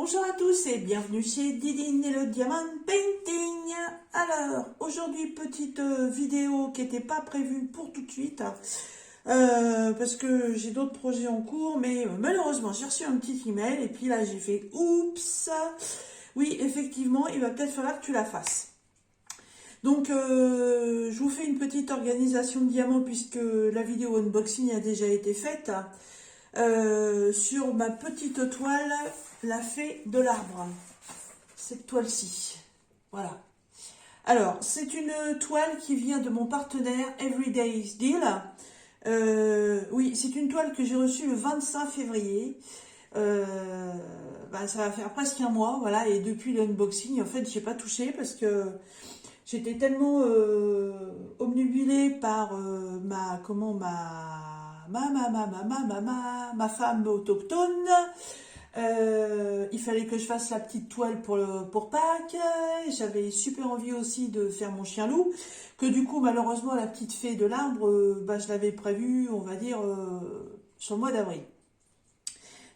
Bonjour à tous et bienvenue chez Didine et le Diamant Painting. Alors, aujourd'hui, petite vidéo qui n'était pas prévue pour tout de suite, parce que j'ai d'autres projets en cours, mais malheureusement, j'ai reçu un petit email et puis là, j'ai fait « Oups !» Oui, effectivement, il va peut-être falloir que tu la fasses. Donc, je vous fais une petite organisation de diamants puisque la vidéo unboxing a déjà été faite. Sur ma petite toile, la fée de l'arbre. Cette toile-ci. Voilà. Alors, c'est une toile qui vient de mon partenaire Everyday's Deal. Oui, c'est une toile que j'ai reçue le 25 février. Ça va faire presque un mois, voilà. Et depuis l'unboxing, en fait, j'ai pas touché parce que j'étais tellement obnubilée par ma femme autochtone. Il fallait que je fasse la petite toile pour Pâques. J'avais super envie aussi de faire mon chien loup, que du coup malheureusement la petite fée de l'arbre, je l'avais prévue, on va dire, sur le mois d'avril.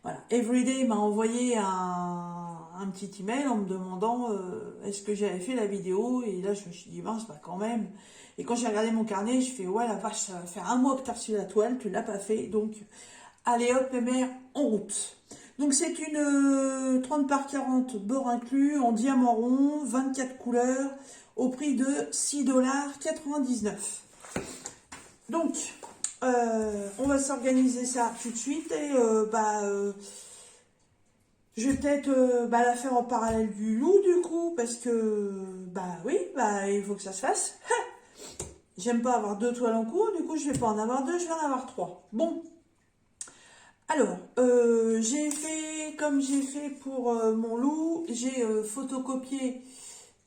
Voilà. Everyday m'a envoyé un petit email en me demandant est-ce que j'avais fait la vidéo, et là je me suis dit mince, quand même. Et quand j'ai regardé mon carnet, je fais ouais la vache, ça va faire un mois que tu as reçu la toile, tu l'as pas fait, donc allez hop mes mères, en route. Donc c'est une 30 par 40 bord inclus en diamant rond, 24 couleurs, au prix de 6,99 $. Donc on va s'organiser ça tout de suite et je vais peut-être la faire en parallèle du loup du coup, parce que il faut que ça se fasse. J'aime pas avoir deux toiles en cours, du coup je vais pas en avoir deux, je vais en avoir trois. Bon. Alors, j'ai fait comme j'ai fait pour mon loup, j'ai photocopié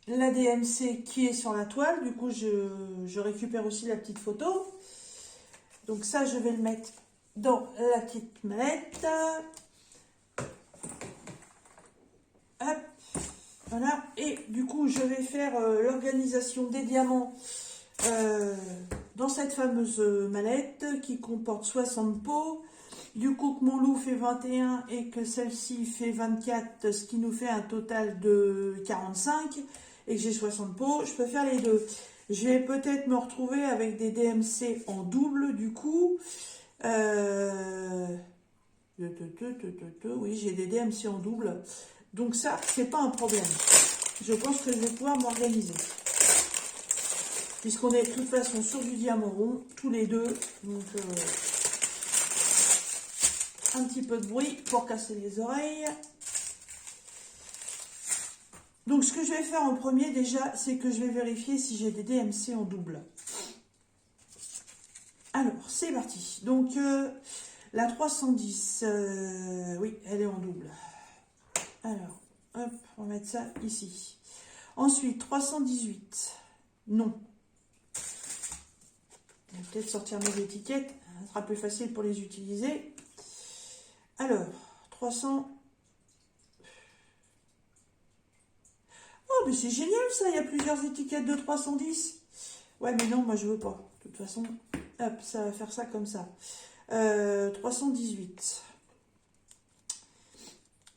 la DMC qui est sur la toile, du coup je récupère aussi la petite photo. Donc ça, je vais le mettre dans la petite mallette. Hop, voilà. Et du coup, je vais faire l'organisation des diamants dans cette fameuse mallette qui comporte 60 pots. Du coup, que mon loup fait 21 et que celle-ci fait 24, ce qui nous fait un total de 45, et que j'ai 60 pots, je peux faire les deux. Je vais peut-être me retrouver avec des DMC en double, du coup. Oui, j'ai des DMC en double. Donc ça, c'est pas un problème. Je pense que je vais pouvoir m'organiser. Puisqu'on est de toute façon sur du diamant rond, tous les deux. Donc, un petit peu de bruit pour casser les oreilles. Donc ce que je vais faire en premier déjà, c'est que je vais vérifier si j'ai des DMC en double. Alors, c'est parti. Donc la 310, oui, elle est en double. Alors, hop, on va mettre ça ici. Ensuite, 318, non. Je vais peut-être sortir mes étiquettes, ça sera plus facile pour les utiliser. Alors, 300. Oh, mais c'est génial ça, il y a plusieurs étiquettes de 310. Ouais, mais non, moi je veux pas. De toute façon, hop, ça va faire ça comme ça. 318.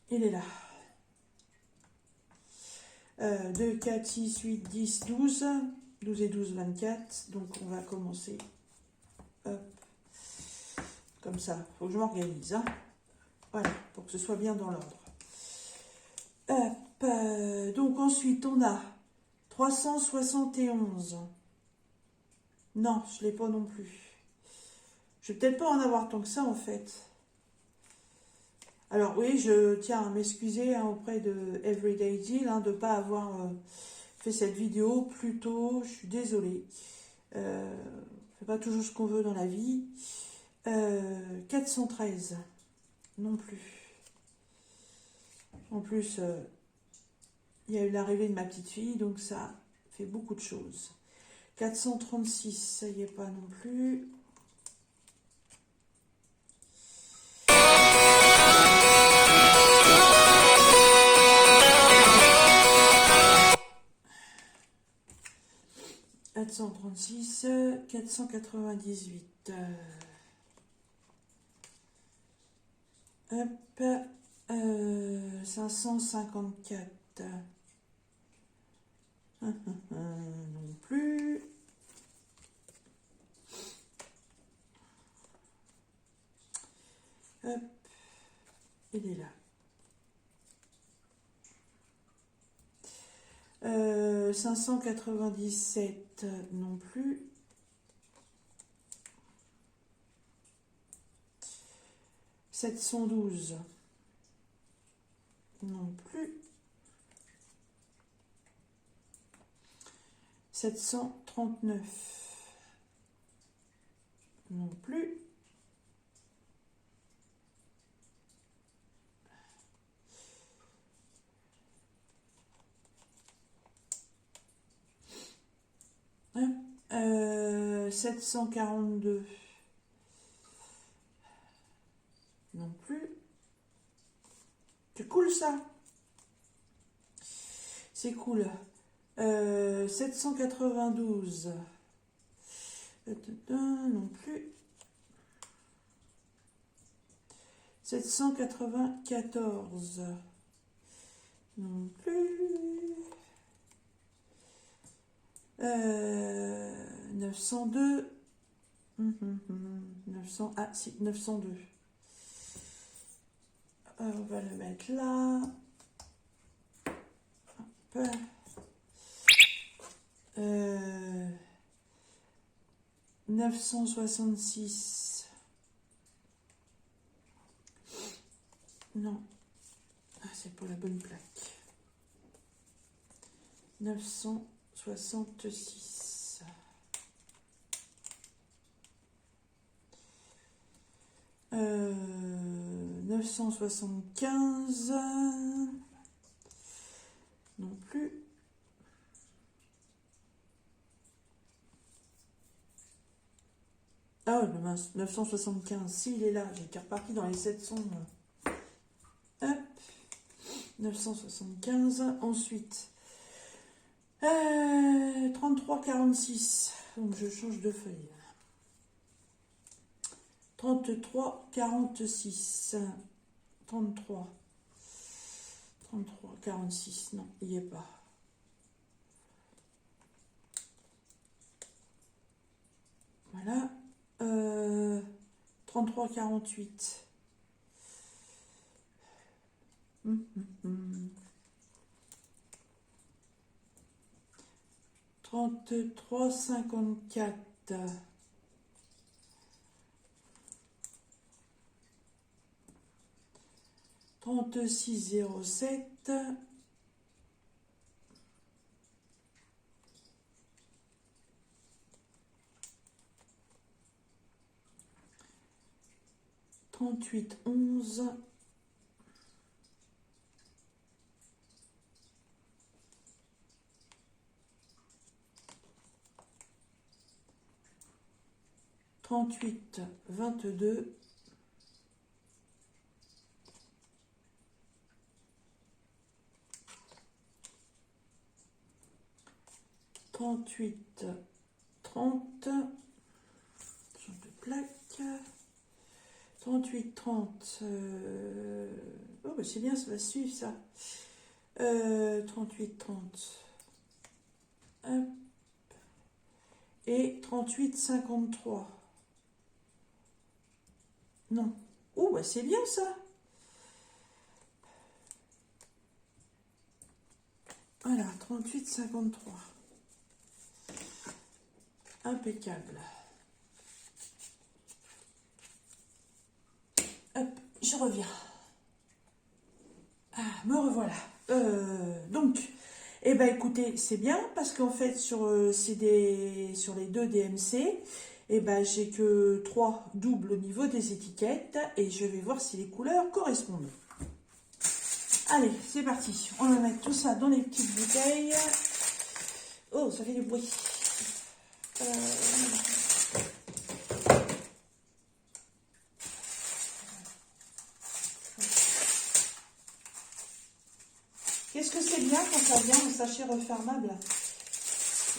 Il est là. 2, 4, 6, 8, 10, 12. 12 et 12, 24. Donc on va commencer. Hop. Comme ça. Faut que je m'organise. Hein. Voilà, pour que ce soit bien dans l'ordre. Donc ensuite on a 371. Non, je ne l'ai pas non plus. Je vais peut-être pas en avoir tant que ça en fait. Alors oui, je tiens à m'excuser auprès de Everyday Deal de ne pas avoir fait cette vidéo plus tôt. Je suis désolée. On ne fait pas toujours ce qu'on veut dans la vie. 413. Non plus. En plus, il y a eu l'arrivée de ma petite fille, donc ça fait beaucoup de choses. 436, ça y est pas non plus. « 436, 498. Hop, 554. Non plus. Hop, il est là. 597 non plus. 712 non plus. 739 non plus. 742 non plus. C'est cool ça. C'est cool. 792 non plus. 794 non plus. 902 900 ah si 902. On va le mettre là. Hop. 966 non, ah, c'est pour la bonne plaque. 966 975 non plus. Ah ouais, mince, 975, s'il est là, j'étais reparti dans les 700. Hop, 975, ensuite 33,46, donc je change de feuille. 33,46, 33,46, non, il n'y est pas. Voilà. 33,48. 33,54. 36,07. 38,11. 38,22. 38,30. Change de plaque. 38,30. Oh, bah c'est bien, ça va suivre ça. 38,30. Hop. Et 38,53. Non. Oh, bah c'est bien ça. Voilà, 38,53. Impeccable. Hop, je reviens. Ah, me revoilà. Donc, eh ben écoutez, c'est bien parce qu'en fait sur sur les deux DMC, eh ben j'ai que 3 doubles au niveau des étiquettes et je vais voir si les couleurs correspondent. Allez, c'est parti. On va mettre tout ça dans les petites bouteilles. Oh, ça fait du bruit. Qu'est-ce que c'est bien quand ça vient en sachet refermable?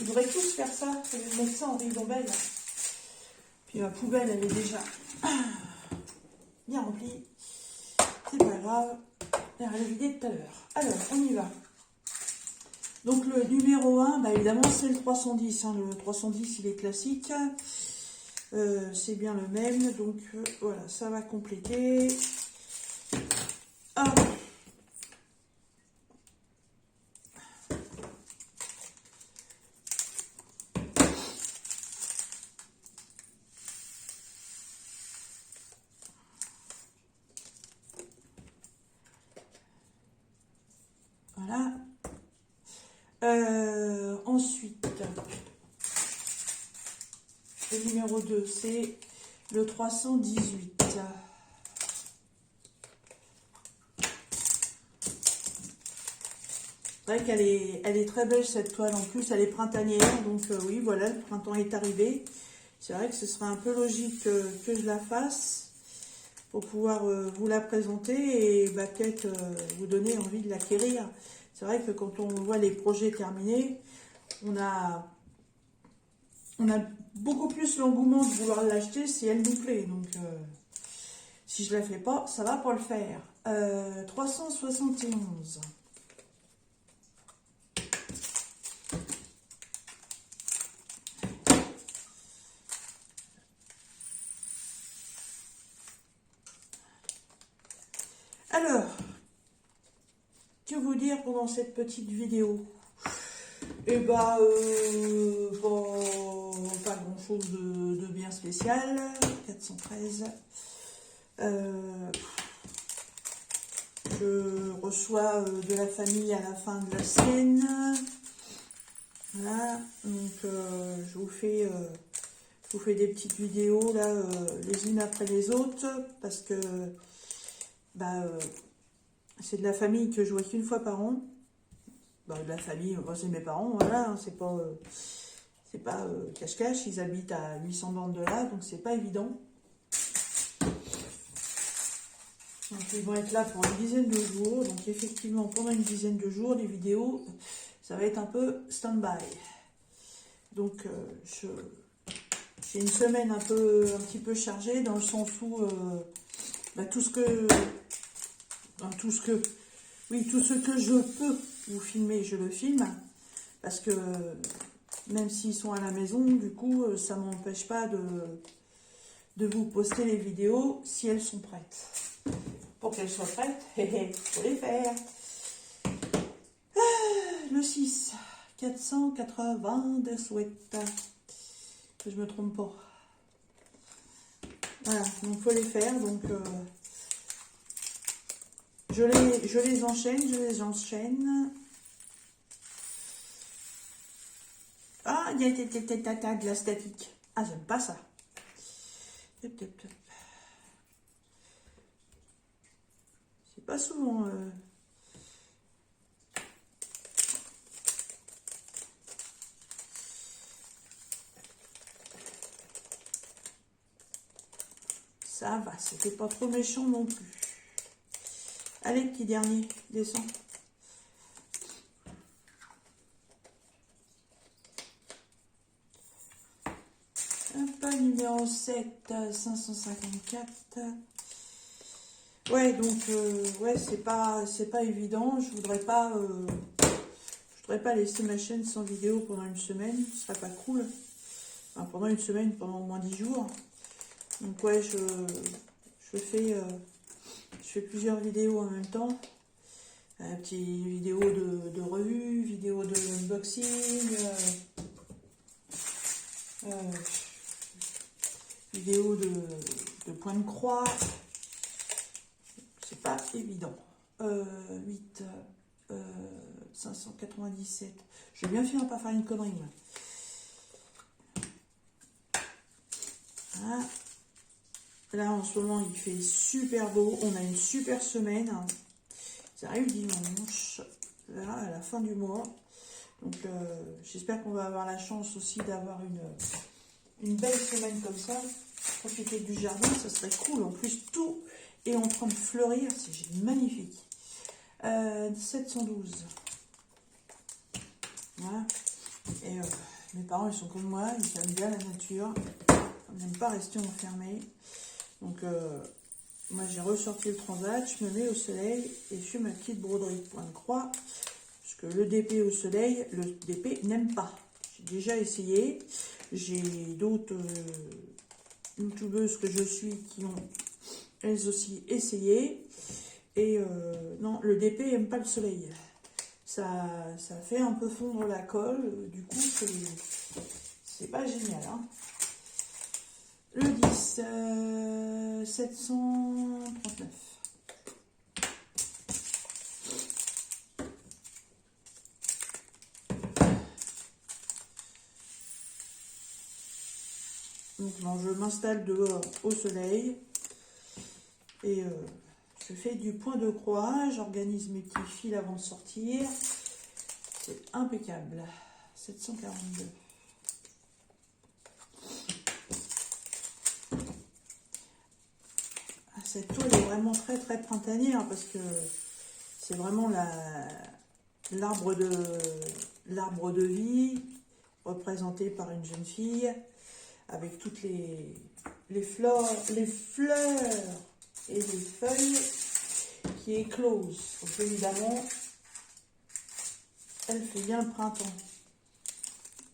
Ils devraient tous faire ça, mettre ça en ribambelle. Puis ma poubelle, elle est déjà bien remplie. C'est pas grave. et à le vider tout à l'heure. Alors, on y va. Donc le numéro 1, bah évidemment c'est le 310. Hein. Le 310 il est classique. C'est bien le même. Donc voilà, ça va compléter. Hop. Voilà. Ensuite, le numéro 2, c'est le 318. C'est vrai elle est très belle cette toile, en plus elle est printanière, donc oui voilà, le printemps est arrivé. C'est vrai que ce serait un peu logique que je la fasse pour pouvoir vous la présenter et bah, peut-être vous donner envie de l'acquérir. C'est vrai que quand on voit les projets terminés, on a beaucoup plus l'engouement de vouloir l'acheter si elle nous plaît. Donc si je ne la fais pas, ça va pas le faire. 371. Alors, que vous dire pendant cette petite vidéo? Eh bah, bon, pas grand chose de bien spécial. 413. Je reçois de la famille à la fin de la semaine. Voilà, donc je vous fais des petites vidéos là, les unes après les autres, parce que bah, c'est de la famille que je vois qu'une fois par an. Bah, de la famille, moi c'est mes parents, voilà, hein, c'est pas cache-cache, ils habitent à 800 bornes de là, donc c'est pas évident. Donc ils vont être là pour une dizaine de jours, donc effectivement pendant une dizaine de jours, les vidéos, ça va être un peu stand-by. Donc j'ai une semaine un petit peu chargée, dans le sens où bah, tout ce que je peux vous filmer, je le filme, parce que même s'ils sont à la maison, du coup, ça ne m'empêche pas de vous poster les vidéos si elles sont prêtes. Pour qu'elles soient prêtes, il faut les faire. Le 6, 480 de souhaite. Que je me trompe pas. Voilà, donc il faut les faire, donc je les enchaîne. Ah, il y a de la statique. Ah, j'aime pas ça. C'est pas souvent... Ça va, c'était pas trop méchant non plus. Allez, petit dernier, descends. Hop, numéro 7, 554. Ouais, donc, ouais, c'est pas évident. Je voudrais pas laisser ma chaîne sans vidéo pendant une semaine. Ce serait pas cool. Enfin, pendant une semaine, pendant au moins 10 jours. Donc, ouais, je fais plusieurs vidéos en même temps. Petite vidéo de revue, vidéo de unboxing, vidéo de point de croix. C'est pas évident. 8, 597. Je vais bien finir par faire une connerie, moi. Voilà. Là, en ce moment, il fait super beau. On a une super semaine. Ça arrive dimanche, là, à la fin du mois. Donc, j'espère qu'on va avoir la chance aussi d'avoir une belle semaine comme ça. Profiter du jardin, ça serait cool. En plus, tout est en train de fleurir. C'est magnifique. 712. Voilà. Et mes parents, ils sont comme moi. Ils aiment bien la nature. On n'aime pas rester enfermés. Donc, moi j'ai ressorti le transat, je me mets au soleil et je fais ma petite broderie de point de croix. Parce que le DP au soleil, le DP n'aime pas. J'ai déjà essayé. J'ai d'autres youtubeuses que je suis qui ont elles aussi essayé. Et non, le DP n'aime pas le soleil. Ça fait un peu fondre la colle. Du coup, c'est pas génial. Hein. Le 10, 739. Donc non, je m'installe dehors au soleil et je fais du point de croix, j'organise mes petits fils avant de sortir. C'est impeccable. 742. Cette toile est vraiment très très printanière parce que c'est vraiment l'arbre de vie représenté par une jeune fille avec toutes les fleurs et les feuilles qui éclosent. Donc évidemment, elle fait bien le printemps.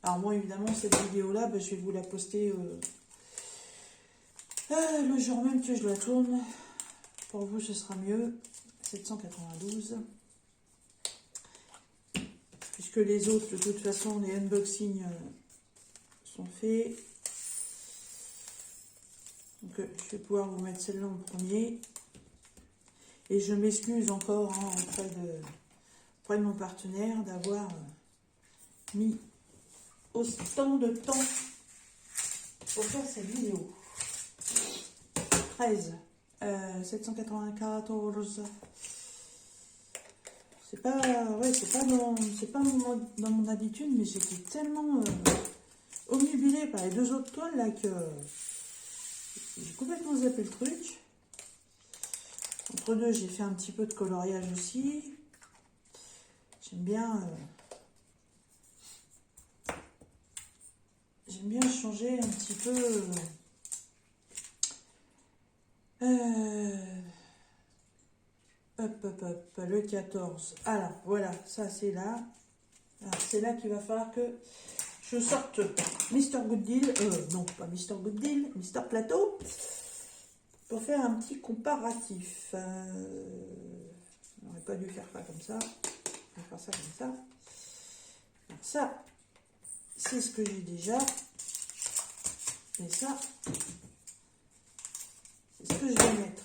Alors moi évidemment cette vidéo là, je vais vous la poster le jour même que je la tourne. Pour vous ce sera mieux. 792. Puisque les autres de toute façon les unboxings sont faits. Donc je vais pouvoir vous mettre celle-là en premier. Et je m'excuse encore hein, auprès de mon partenaire d'avoir mis autant de temps pour faire cette vidéo. 13, 794. C'est pas dans mon habitude, mais j'étais tellement omnibulée par les deux autres toiles là que j'ai complètement zappé le truc. Entre deux, j'ai fait un petit peu de coloriage aussi. J'aime bien changer un petit peu. Hop, le 14. Alors, voilà, ça c'est là. C'est là qu'il va falloir que je sorte Mr. Good Deal. Non, pas Mr. Good Deal, Mr. Plateau. Pour faire un petit comparatif. On n'aurait pas dû faire ça comme ça. On va faire ça comme ça. Alors ça, c'est ce que j'ai déjà. Et ça, c'est ce que je vais mettre.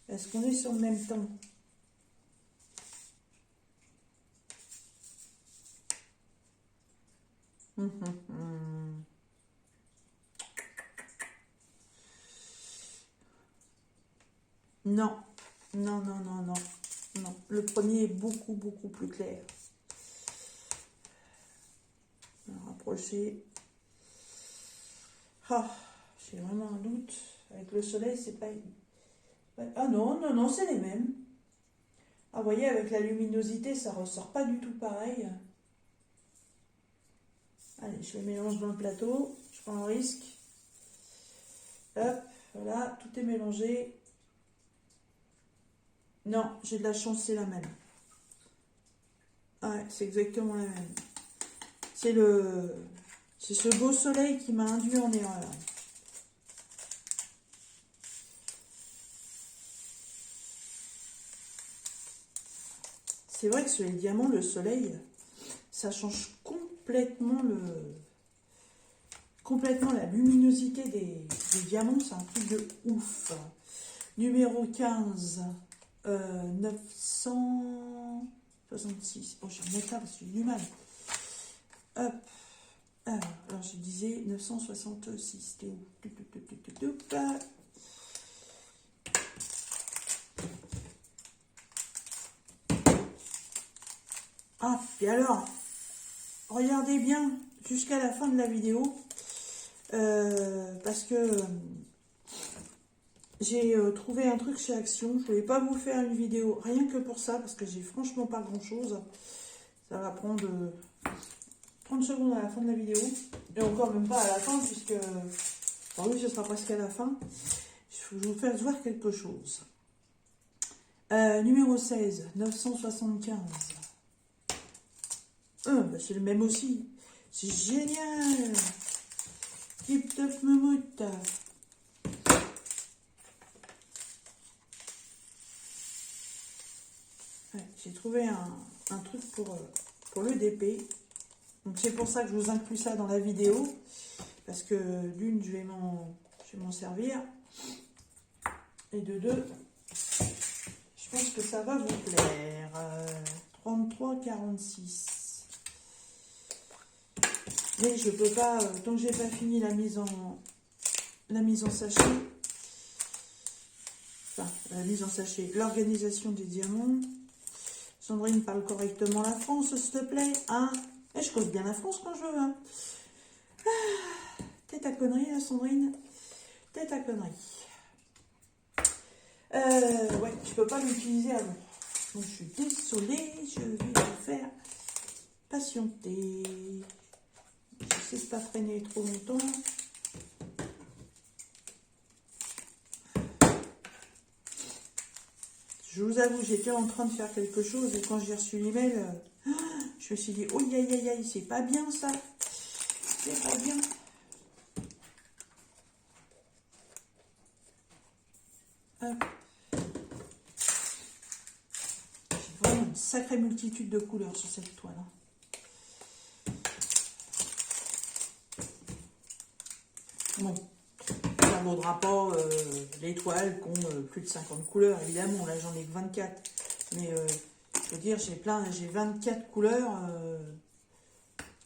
Est-ce qu'on est sur le même temps? Non, non, non, non, non, non. Le premier est beaucoup, beaucoup plus clair. Rapprocher. Ah, j'ai vraiment un doute. Avec le soleil, c'est pas... Ah non, non, non, c'est les mêmes. Ah, vous voyez, avec la luminosité, ça ressort pas du tout pareil. Allez, je les mélange dans le plateau. Je prends un risque. Hop, voilà, tout est mélangé. Non, j'ai de la chance, c'est la même. Ouais, c'est exactement la même. C'est ce beau soleil qui m'a induit en erreur. C'est vrai que sur les diamants, le soleil, ça change complètement la luminosité des diamants. C'est un truc de ouf. Numéro 15, 966. Bon, je vais remettre là parce que j'ai du mal. Hop. Alors je disais 966. T'es où? Ah, et alors, regardez bien jusqu'à la fin de la vidéo. Parce que j'ai trouvé un truc chez Action. Je ne voulais pas vous faire une vidéo rien que pour ça, parce que j'ai franchement pas grand chose. Ça va prendre 30 secondes à la fin de la vidéo. Et encore même pas à la fin, puisque... Bon, oui, ce sera presque à la fin. faut que je vous fasse voir quelque chose. Numéro 16, 975. Bah c'est le même aussi. C'est génial. Tip top moumoute. Ouais, j'ai trouvé un truc pour le DP. Donc c'est pour ça que je vous inclus ça dans la vidéo. Parce que d'une, je vais m'en servir. Et de deux, je pense que ça va vous plaire. 33,46. Mais je peux pas, tant que j'ai pas fini la mise en sachet, enfin la mise en sachet, l'organisation des diamants. Sandrine parle correctement la France, s'il te plaît, hein? Et je cause bien la France quand je veux, hein. Tête à connerie, là, Sandrine. Tête à connerie. Ouais, je peux pas l'utiliser avant. Donc je suis désolée, je vais vous faire patienter. Je sais pas freiner trop longtemps. Je vous avoue, j'étais en train de faire quelque chose et quand j'ai reçu l'email, je me suis dit, oh aïe aïe aïe, c'est pas bien ça. C'est pas bien. J'ai vraiment une sacrée multitude de couleurs sur cette toile. Bon, ça ne vaudra pas les toiles qui ont plus de 50 couleurs, évidemment. Là, j'en ai que 24. Mais je veux dire, j'ai 24 couleurs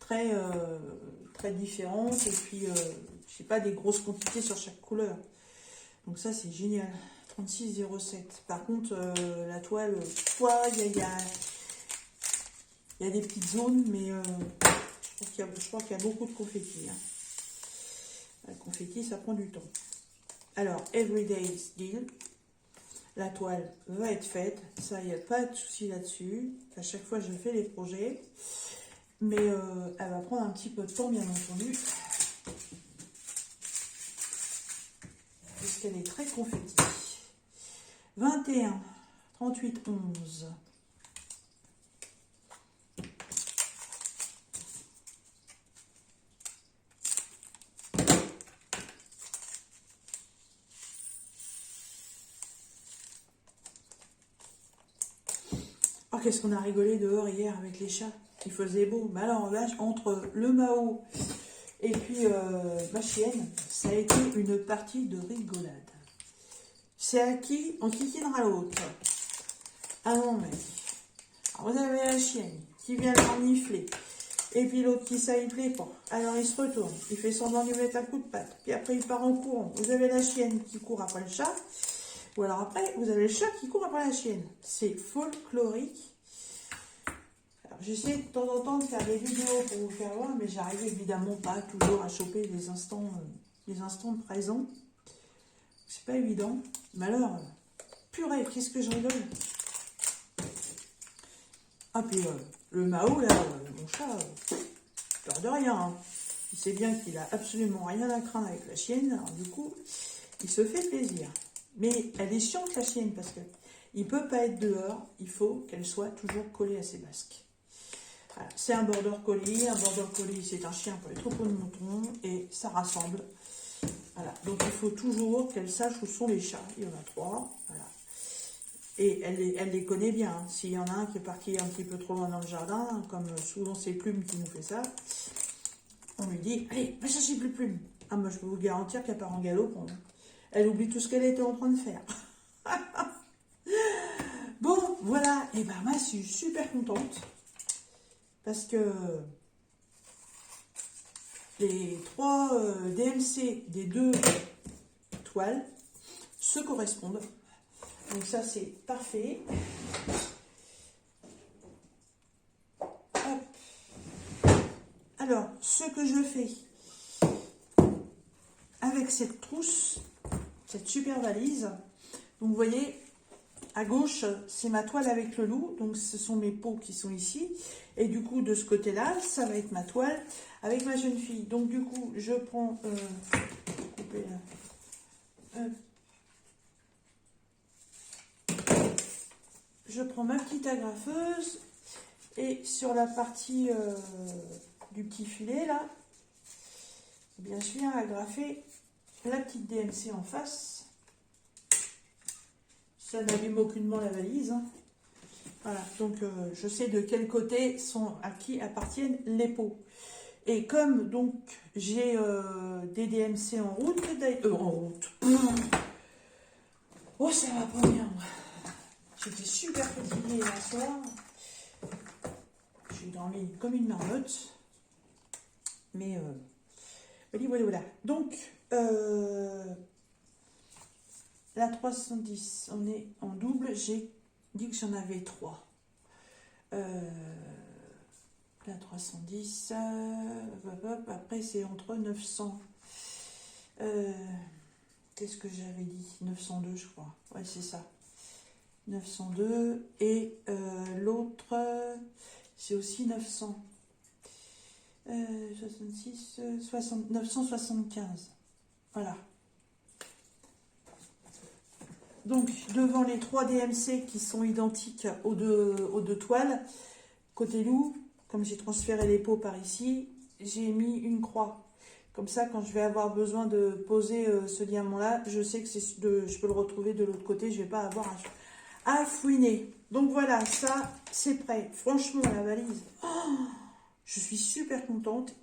très différentes. Et puis, je n'ai pas des grosses quantités sur chaque couleur. Donc ça, c'est génial. 36,07. Par contre, la toile, il y a des petites zones, mais je crois qu'il y a beaucoup de confettis. Hein. Le confetti, ça prend du temps. Alors, Everyday's Deal. La toile va être faite. Ça, il n'y a pas de souci là-dessus. À chaque fois, je fais les projets. Mais elle va prendre un petit peu de temps, bien entendu. Puisqu'elle est très confetti. 21, 38, 11. Oh, qu'est-ce qu'on a rigolé dehors hier avec les chats. Il faisait beau. Mais alors là, entre le Mao et puis ma chienne, ça a été une partie de rigolade. C'est à qui on kikinera l'autre. Ah non, mais... Alors, vous avez la chienne qui vient le renifler. Et puis l'autre qui ça, il plaît pas. Alors il se retourne. Il fait semblant de lui mettre un coup de patte. Puis après, il part en courant. Vous avez la chienne qui court après le chat. Ou alors après, vous avez le chat qui court après la chienne. C'est folklorique. Alors j'essaie de temps en temps de faire des vidéos pour vous faire voir, mais j'arrive évidemment pas toujours à choper les instants présents. C'est pas évident. Mais alors, purée, qu'est-ce que je rigole. Ah puis le Mao là, mon chat, peur de rien. Hein. Il sait bien qu'il a absolument rien à craindre avec la chienne. Alors du coup, il se fait plaisir. Mais elle est chiante la chienne parce que il peut pas être dehors. Il faut qu'elle soit toujours collée à ses basques. Voilà. C'est un border collie. Un border collie, c'est un chien pour les troupeaux de moutons et ça rassemble. Voilà. Donc il faut toujours qu'elle sache où sont les chats. Il y en a 3. Voilà. Et elle les connaît bien. Hein. S'il y en a un qui est parti un petit peu trop loin dans le jardin, comme souvent c'est Plume qui nous fait ça, on lui dit « Allez, va chercher Plume !» Ah, moi je peux vous garantir qu'elle part en galop. Elle oublie tout ce qu'elle était en train de faire. Bon, voilà. Et ben moi, je suis super contente. Parce que les 3 DMC des 2 toiles se correspondent. Donc ça, c'est parfait. Hop. Alors, ce que je fais avec cette trousse, cette super valise, donc vous voyez, à gauche, c'est ma toile avec le loup, donc ce sont mes pots qui sont ici, et du coup, de ce côté-là, ça va être ma toile avec ma jeune fille. Donc du coup, je prends, couper là, je prends ma petite agrafeuse et sur la partie du petit filet là, eh bien je viens agrafer la petite DMC en face. Ça n'abîme aucunement la valise, hein. Voilà, donc je sais de quel côté à qui appartiennent les pots. Et comme donc j'ai des DMC en route, en route. Oh, ça va pas bien, moi. J'étais super fatiguée hier soir. J'ai dormi comme une marmotte. Mais voilà. Donc, la 310, on est en double. J'ai dit que j'en avais 3. La 310, après c'est entre 900. Qu'est-ce que j'avais dit? 902, je crois. Ouais, c'est ça. 902. Et l'autre, c'est aussi 900. 66, 975. Voilà. Donc, devant les 3 DMC qui sont identiques aux deux toiles, côté loup, comme j'ai transféré les pots par ici, j'ai mis une croix. Comme ça, quand je vais avoir besoin de poser ce diamant-là, je sais que je peux le retrouver de l'autre côté. Je ne vais pas avoir à fouiner. Donc voilà, ça, c'est prêt. Franchement, la valise, oh, je suis super contente,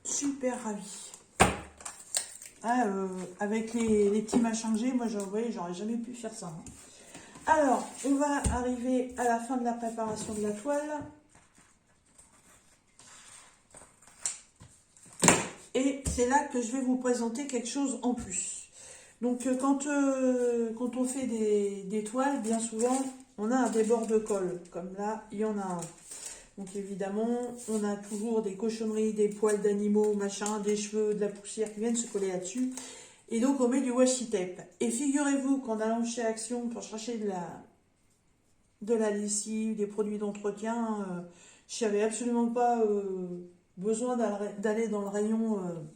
super ravie. Ah, avec les petits machins que j'ai, moi, j'aurais jamais pu faire ça, hein. Alors, on va arriver à la fin de la préparation de la toile. Et c'est là que je vais vous présenter quelque chose en plus. Donc, quand on fait des toiles, bien souvent, on a un débord de colle. Comme là, il y en a un. Donc, évidemment, on a toujours des cochonneries, des poils d'animaux, machin, des cheveux, de la poussière qui viennent se coller là-dessus. Et donc, on met du washi tape. Et figurez-vous qu'en allant chez Action pour chercher de la lessive, des produits d'entretien, je n'avais absolument pas besoin d'aller dans le rayon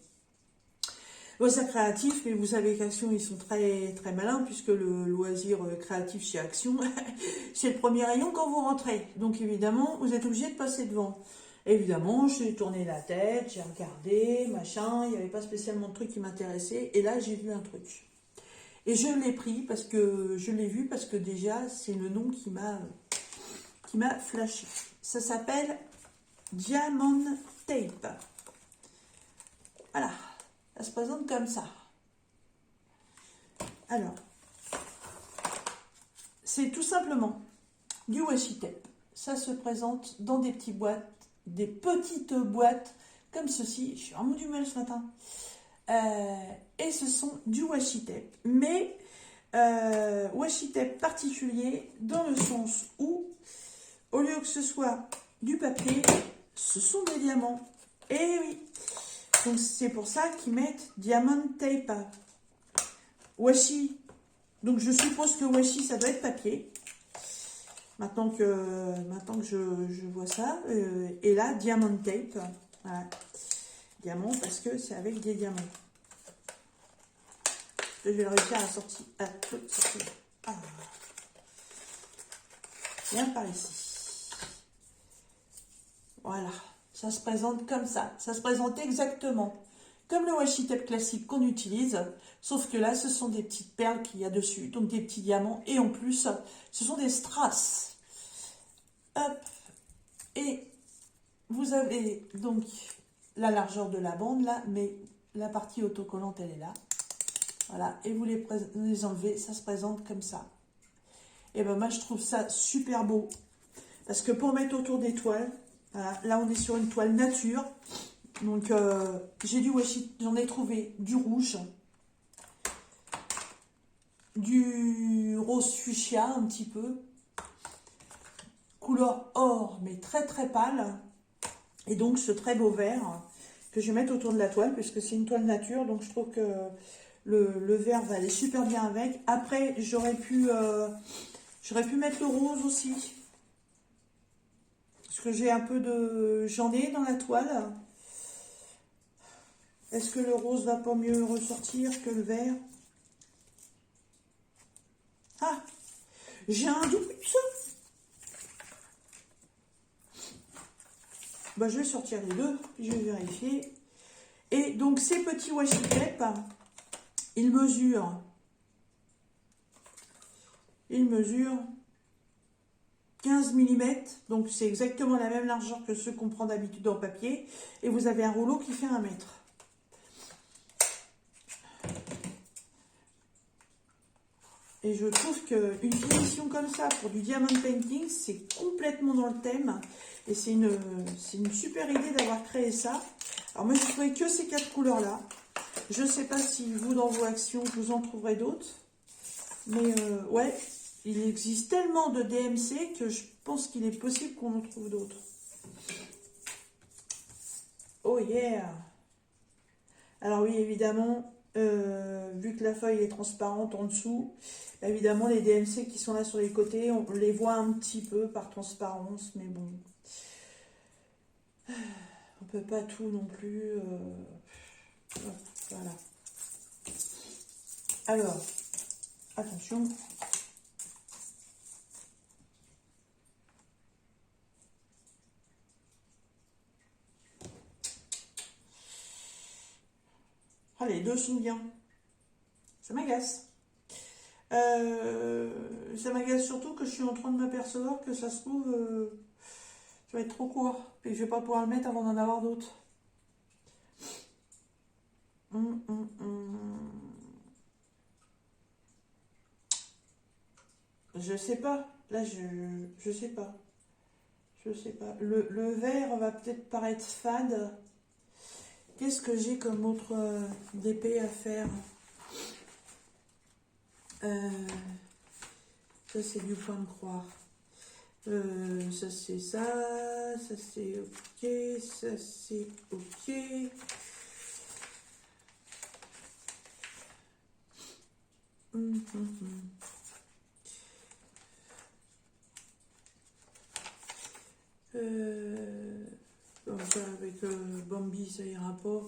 loisirs créatifs, mais vous savez qu'Action, ils sont très, très malins, puisque le loisir créatif chez Action, c'est le premier rayon quand vous rentrez. Donc évidemment, vous êtes obligé de passer devant. Évidemment, j'ai tourné la tête, j'ai regardé, machin, il n'y avait pas spécialement de truc qui m'intéressait, et là, j'ai vu un truc. Et je l'ai pris, parce que je l'ai vu, parce que déjà, c'est le nom qui m'a flashé. Ça s'appelle Diamond Tape. Voilà. Ça se présente comme ça. Alors, c'est tout simplement du washi tape. Ça se présente dans des petites boîtes comme ceci. Je suis vraiment du mal ce matin. Et ce sont du washi tape. Mais washi tape particulier dans le sens où, au lieu que ce soit du papier, ce sont des diamants. Et oui. Donc c'est pour ça qu'ils mettent Diamond Tape. Washi. Donc je suppose que washi ça doit être papier. Maintenant que je vois ça. Et là, Diamond Tape. Voilà. Diamant parce que c'est avec des diamants. Je vais le réussir à sortir. Ah. Viens par ici. Voilà. Ça se présente comme ça. Ça se présente exactement comme le washi tape classique qu'on utilise. Sauf que là, ce sont des petites perles qu'il y a dessus. Donc des petits diamants. Et en plus, ce sont des strass. Hop. Et vous avez donc la largeur de la bande là. Mais la partie autocollante, elle est là. Voilà. Et vous les enlevez. Ça se présente comme ça. Et ben moi, je trouve ça super beau. Parce que pour mettre autour des toiles, voilà, là on est sur une toile nature. Donc j'ai du washi, j'en ai trouvé du rouge, du rose fuchsia un petit peu, couleur or mais très très pâle. Et donc ce très beau vert que je vais mettre autour de la toile puisque c'est une toile nature. Donc je trouve que le vert va aller super bien avec. Après j'aurais pu mettre le rose aussi. Parce que j'ai un peu de... J'en ai dans la toile. Est-ce que le rose va pas mieux ressortir que le vert? Ah! J'ai un doute. Bah, je vais sortir les deux, puis je vais vérifier. Et donc, ces petits washi tape, ils mesurent 15 mm, donc c'est exactement la même largeur que ceux qu'on prend d'habitude en papier. Et vous avez un rouleau qui fait 1 mètre. Et je trouve qu'une finition comme ça pour du diamond painting, c'est complètement dans le thème. Et c'est une super idée d'avoir créé ça. Alors moi, je trouvais que ces 4 couleurs-là. Je ne sais pas si vous, dans vos actions, vous en trouverez d'autres. Mais ouais, il existe tellement de DMC que je pense qu'il est possible qu'on en trouve d'autres. Oh yeah! Alors oui, évidemment, vu que la feuille est transparente en dessous, évidemment les DMC qui sont là sur les côtés, on les voit un petit peu par transparence, mais bon, on peut pas tout non plus. Voilà. Alors, attention. Ah, les deux sont bien. Ça m'agace. Ça m'agace surtout que je suis en train de m'apercevoir que ça se trouve, ça va être trop court. Et je vais pas pouvoir le mettre avant d'en avoir d'autres. Je sais pas. Là, je sais pas. Je sais pas. Le vert va peut-être paraître fade. Qu'est-ce que j'ai comme autre d'épée à faire? Ça, c'est du point de croix. Ça, c'est ça. Ça, c'est ok. Ça, c'est ok. Bon, ça, avec Bambi, ça ira pas.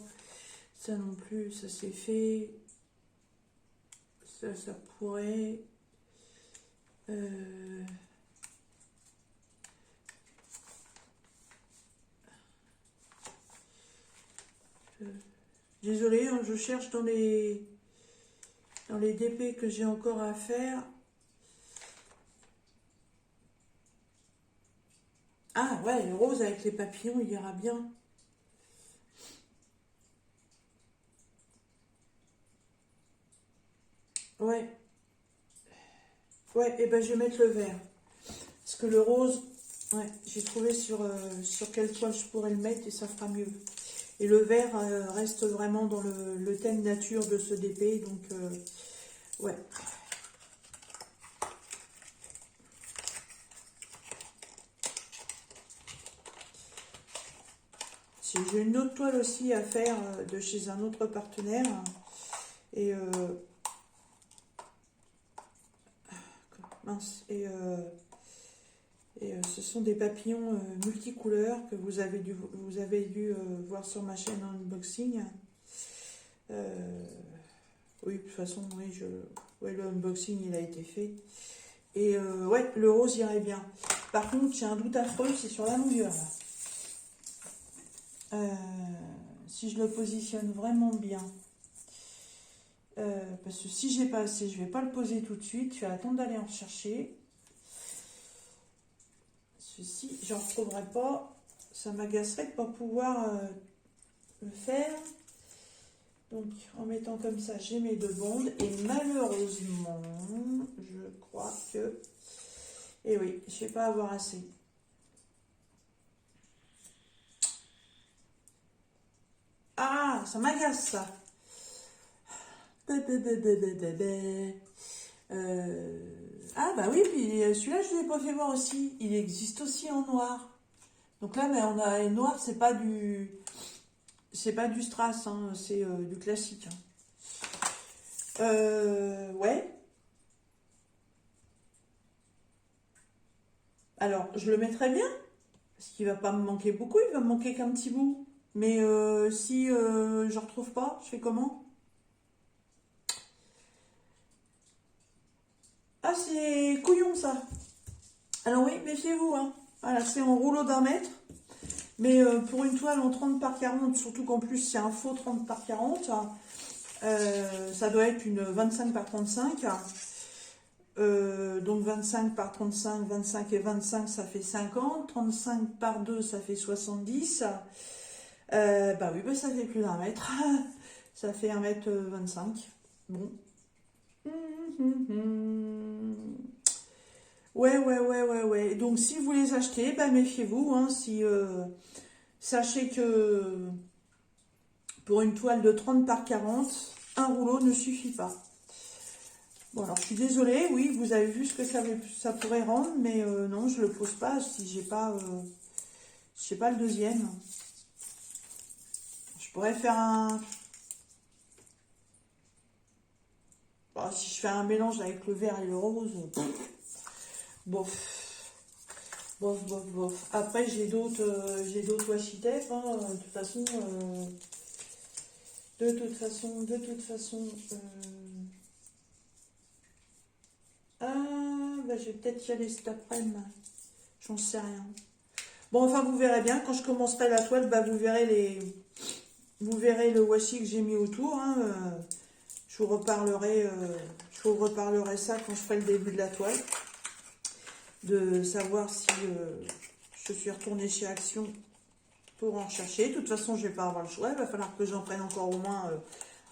Ça non plus, ça c'est fait. Ça pourrait. Désolée, hein, je cherche dans les DP que j'ai encore à faire. Ah ouais, le rose avec les papillons, il ira bien. Ouais. Ouais, et ben je vais mettre le vert. Parce que le rose, ouais, j'ai trouvé sur quelle toile je pourrais le mettre et ça fera mieux. Et le vert reste vraiment dans le thème nature de ce DP, donc ouais. J'ai une autre toile aussi à faire de chez un autre partenaire. Et mince. Et ce sont des papillons multicouleurs que vous avez dû voir sur ma chaîne en unboxing. Oui, de toute façon, oui, ouais, le unboxing il a été fait. Et ouais, le rose irait bien. Par contre, j'ai un doute affreux, c'est sur la mouillure. Si je le positionne vraiment bien. Parce que si j'ai pas assez, je vais pas le poser tout de suite. Je vais attendre d'aller en chercher. Ceci, j'en retrouverai pas. Ça m'agacerait de pas pouvoir le faire. Donc, en mettant comme ça, j'ai mes deux bandes. Et malheureusement, je crois que... Eh oui, je vais pas avoir assez. Ah, ça m'agace ça. Ah bah oui, puis celui-là je ne l'ai pas fait voir aussi. Il existe aussi en noir. Donc là, mais on a noir, c'est pas du strass, hein, c'est du classique. Ouais. Alors, je le mettrai bien, parce qu'il va pas me manquer beaucoup, il va me manquer qu'un petit bout. Mais si je retrouve pas, je fais comment? Ah, c'est couillon ça. Alors oui, méfiez-vous, hein. Voilà, c'est en rouleau d'1 mètre. Mais pour une toile en 30 par 40, surtout qu'en plus c'est un faux 30 par 40, ça doit être une 25 par 35. Donc 25 par 35, 25 et 25, ça fait 50. 35 par 2, ça fait 70. Bah oui, bah ça fait plus d'un mètre. Ça fait 1,25 m. Bon. Ouais. Donc si vous les achetez, bah méfiez-vous. Hein, sachez que pour une toile de 30 par 40, un rouleau ne suffit pas. Bon, alors je suis désolée, oui, vous avez vu ce que ça pourrait rendre, mais non, je le pose pas si j'ai pas le deuxième. Je pourrais faire un... Bon, si je fais un mélange avec le vert et le rose, bof. Après, j'ai d'autres washi tape, hein, de toute façon, bah, je vais peut-être y aller cet après-midi. J'en sais rien. Bon, enfin, vous verrez bien. Quand je commencerai la toile, bah, vous verrez le washi que j'ai mis autour. Hein, je vous reparlerai ça quand je ferai le début de la toile. De savoir si je suis retournée chez Action pour en chercher. De toute façon, je vais pas avoir le choix. Il va falloir que j'en prenne encore au moins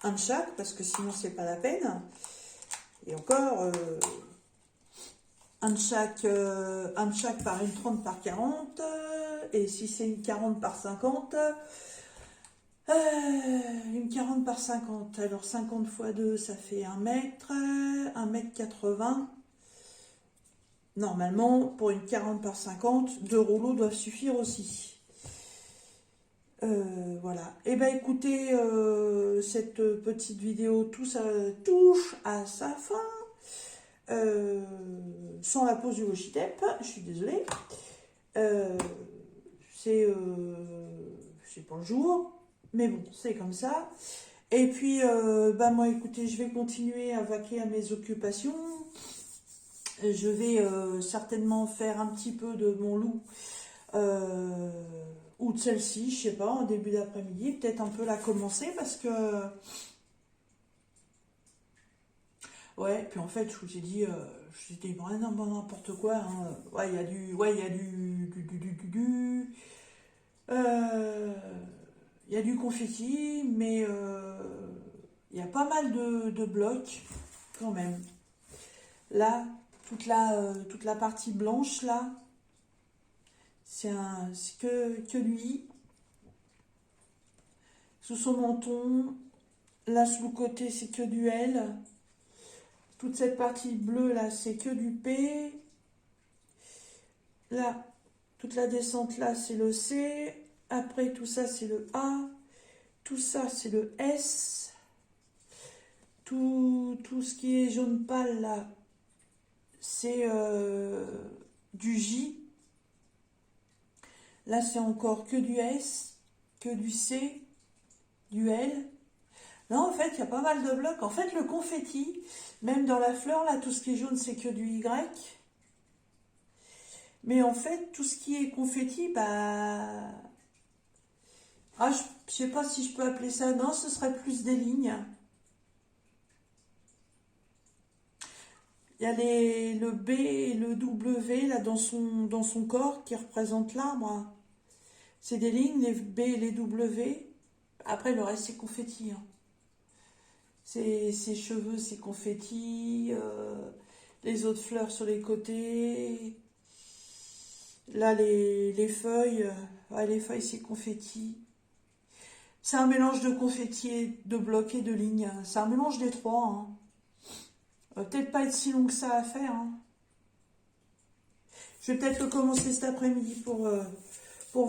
un de chaque, parce que sinon, c'est pas la peine. Et encore, un de chaque par une 30 par 40. Et si c'est une 40 par 50, une 40 par 50. Alors, 50 x 2, ça fait 1 mètre. 1,80 m. Normalement, pour une 40 par 50, 2 rouleaux doivent suffire aussi. Voilà. Et ben écoutez, cette petite vidéo touche à sa fin. Sans la pause du washi tape, je suis désolée. C'est pas le jour, mais bon, c'est comme ça. Et puis, bah moi, écoutez, je vais continuer à vaquer à mes occupations. Je vais certainement faire un petit peu de mon loup ou de celle-ci, je sais pas, en début d'après-midi. Peut-être un peu la commencer parce que... Ouais, puis en fait, je vous ai dit, j'étais vraiment n'importe quoi. Hein. Ouais, il y a il y a du confetti, mais il y a pas mal de blocs quand même. Là, toute la partie blanche là, c'est que lui. Sous son menton, là sous le côté, c'est que du L. Toute cette partie bleue là, c'est que du P. Là, toute la descente là, c'est le C. Après, tout ça, c'est le A. Tout ça, c'est le S. Tout ce qui est jaune pâle là, c'est du J. Là, c'est encore que du S, que du C, du L. Là, en fait, il y a pas mal de blocs. En fait, le confetti, même dans la fleur, là, tout ce qui est jaune, c'est que du Y. Mais en fait, tout ce qui est confetti, bah... Ah, je sais pas si je peux appeler ça. Non, ce serait plus des lignes. Il y a le B et le W, là, dans son corps, qui représentent l'arbre. C'est des lignes, les B et les W. Après, le reste, c'est confetti. Hein. Ses cheveux, c'est confetti. Les autres fleurs sur les côtés. Là, les feuilles. Ouais, les feuilles, c'est confetti. C'est un mélange de confetti, et de blocs et de lignes. C'est un mélange des trois. Hein. Peut-être pas être si long que ça à faire. Hein. Je vais peut-être le commencer cet après-midi pour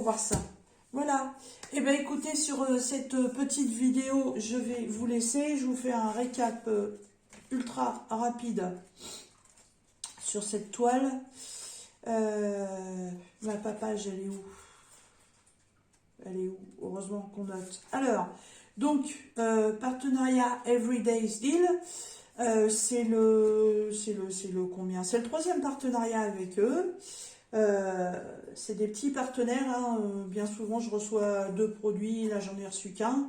voir ça. Voilà. Et bien écoutez, sur cette petite vidéo, je vais vous laisser. Je vous fais un récap ultra rapide sur cette toile. Ma papage, elle est où? Elle est où? Heureusement qu'on note. Alors, donc, partenariat Everyday's Deal. C'est le combien? C'est le troisième partenariat avec eux. C'est des petits partenaires, hein. Bien souvent je reçois 2 produits, là j'en ai reçu qu'un.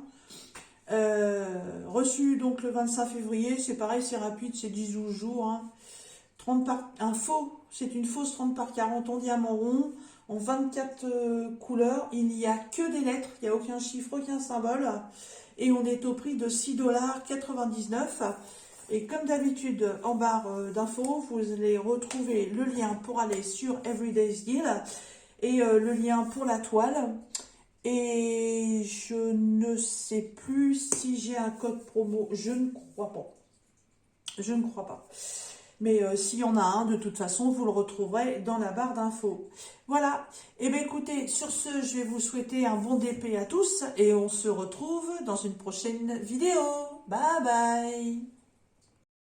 Reçu donc le 25 février, c'est pareil, c'est rapide, c'est 10-12 jours. Hein. 30 par, c'est une fausse 30 par 40 en diamant rond, en 24 couleurs. Il n'y a que des lettres, il n'y a aucun chiffre, aucun symbole. Et on est au prix de 6,99 $. Et comme d'habitude, en barre d'infos, vous allez retrouver le lien pour aller sur Everyday's Deal et le lien pour la toile. Et je ne sais plus si j'ai un code promo, je ne crois pas. Je ne crois pas. Mais s'il y en a un, de toute façon, vous le retrouverez dans la barre d'infos. Voilà. Et bien écoutez, sur ce, je vais vous souhaiter un bon DP à tous et on se retrouve dans une prochaine vidéo. Bye bye.